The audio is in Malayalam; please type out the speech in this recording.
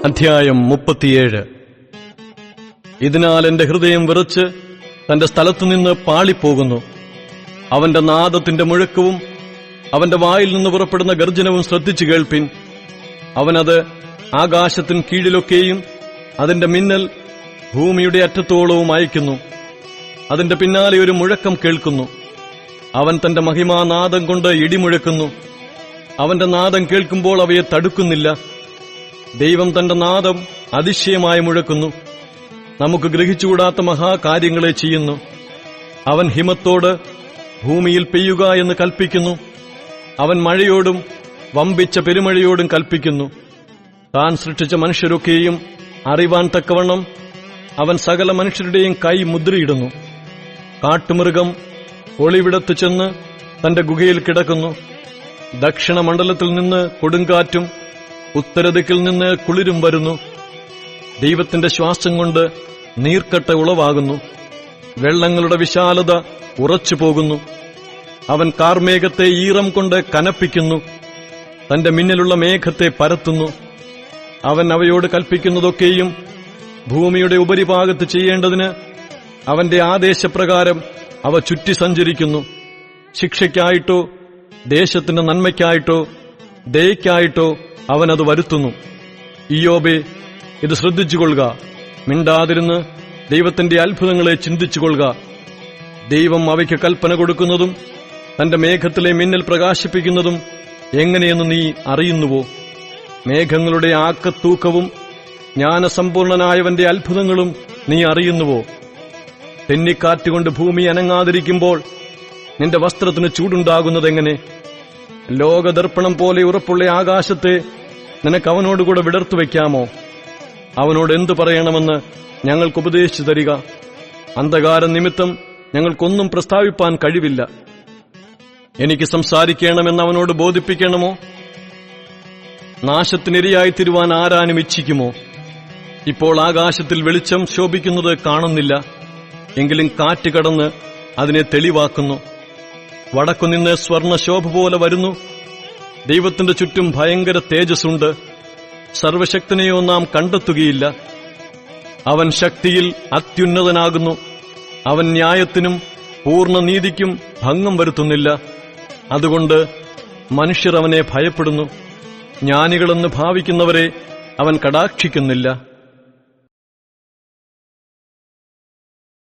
അധ്യായം 37. ഇതിനാൽ എന്റെ ഹൃദയം വിറച്ച് തന്റെ സ്ഥലത്തുനിന്ന് പാളിപ്പോകുന്നു. അവന്റെ നാദത്തിന്റെ മുഴക്കവും അവന്റെ വായിൽ നിന്ന് പുറപ്പെടുന്ന ഗർജനവും ശ്രദ്ധിച്ചു കേൾപ്പിൻ. അവനത് ആകാശത്തിൻ കീഴിലൊക്കെയും അതിന്റെ മിന്നൽ ഭൂമിയുടെ അറ്റത്തോളവും അയക്കുന്നു. അതിന്റെ പിന്നാലെ ഒരു മുഴക്കം കേൾക്കുന്നു. അവൻ തന്റെ മഹിമാനാദം കൊണ്ട് ഇടിമുഴക്കുന്നു. അവന്റെ നാദം കേൾക്കുമ്പോൾ അവയെ തടുക്കുന്നില്ല. ദൈവം തന്റെ നാദം അതിശയമായി മുഴക്കുന്നു. നമുക്ക് ഗ്രഹിച്ചുകൂടാത്ത മഹാകാര്യങ്ങളെ ചെയ്യുന്നു. അവൻ ഹിമത്തോട് ഭൂമിയിൽ പെയ്യുക എന്ന് കൽപ്പിക്കുന്നു. അവൻ മഴയോടും വമ്പിച്ച പെരുമഴയോടും കൽപ്പിക്കുന്നു. താൻ സൃഷ്ടിച്ച മനുഷ്യരൊക്കെയും അറിവാൻ തക്കവണ്ണം അവൻ സകല മനുഷ്യരുടെയും കൈ മുദ്രയിടുന്നു. കാട്ടുമൃഗം ഒളിവിടത്ത് ചെന്ന് തന്റെ ഗുഹയിൽ കിടക്കുന്നു. ദക്ഷിണമണ്ഡലത്തിൽ നിന്ന് കൊടുങ്കാറ്റും ഉത്തരദിക്കിൽ നിന്ന് കുളിരും വരുന്നു. ദൈവത്തിന്റെ ശ്വാസം കൊണ്ട് നീർക്കട്ട ഉളവാകുന്നു. വെള്ളങ്ങളുടെ വിശാലത ഉറച്ചുപോകുന്നു. അവൻ കാർമേഘത്തെ ഈറം കൊണ്ട് കനപ്പിക്കുന്നു. തന്റെ മിന്നലുള്ള മേഘത്തെ പരത്തുന്നു. അവൻ അവയോട് കൽപ്പിക്കുന്നതൊക്കെയും ഭൂമിയുടെ ഉപരിഭാഗത്ത് ചെയ്യേണ്ടതിന് അവന്റെ ആദേശപ്രകാരം അവ ചുറ്റി സഞ്ചരിക്കുന്നു. ശിക്ഷയ്ക്കായിട്ടോ ദേശത്തിന്റെ നന്മയ്ക്കായിട്ടോ ദയയ്ക്കായിട്ടോ അവനത് വരുത്തുന്നു. ഇയ്യോബേ, ഇത് ശ്രദ്ധിച്ചുകൊള്ളുക. മിണ്ടാതിരുന്ന് ദൈവത്തിന്റെ അത്ഭുതങ്ങളെ ചിന്തിച്ചുകൊള്ളുക. ദൈവം അവയ്ക്ക് കൽപ്പന കൊടുക്കുന്നതും തന്റെ മേഘത്തിലെ മിന്നൽ പ്രകാശിപ്പിക്കുന്നതും എങ്ങനെയെന്ന് നീ അറിയുന്നുവോ? മേഘങ്ങളുടെ ആക്കത്തൂക്കവും ജ്ഞാനസമ്പൂർണനായവന്റെ അത്ഭുതങ്ങളും നീ അറിയുന്നുവോ? തെന്നിക്കാറ്റുകൊണ്ട് ഭൂമി അനങ്ങാതിരിക്കുമ്പോൾ നിന്റെ വസ്ത്രത്തിന് ചൂടുണ്ടാകുന്നതെങ്ങനെ? ലോകദർപ്പണം പോലെ ഉറപ്പുള്ള ആകാശത്തെ നിനക്ക് അവനോടുകൂടെ വിടർത്തുവെക്കാമോ? അവനോട് എന്തു പറയണമെന്ന് ഞങ്ങൾക്ക് ഉപദേശിച്ചു തരിക. അന്ധകാര നിമിത്തം ഞങ്ങൾക്കൊന്നും പ്രസ്താവിപ്പാൻ കഴിവില്ല. എനിക്ക് സംസാരിക്കണമെന്ന് അവനോട് ബോധിപ്പിക്കണമോ? നാശത്തിനിരയായിത്തീരുവാൻ ആരാനും ഇച്ഛിക്കുമോ? ഇപ്പോൾ ആകാശത്തിൽ വെളിച്ചം ശോഭിക്കുന്നത് കാണുന്നില്ല. എങ്കിലും കാറ്റ് കടന്ന് അതിനെ തെളിവാക്കുന്നു. വടക്കുനിന്ന് സ്വർണശോഭ പോലെ വരുന്നു. ദൈവത്തിന്റെ ചുറ്റും ഭയങ്കര തേജസ്സുണ്ട്. സർവശക്തനെയോ നാം കണ്ടെത്തുകയില്ല. അവൻ ശക്തിയിൽ അത്യുന്നതനാകുന്നു. അവൻ ന്യായത്തിനും പൂർണ്ണനീതിക്കും ഭംഗം വരുത്തുന്നില്ല. അതുകൊണ്ട് മനുഷ്യർ അവനെ ഭയപ്പെടുന്നു. ജ്ഞാനികളെന്ന് ഭാവിക്കുന്നവരെ അവൻ കടാക്ഷിക്കുന്നില്ല.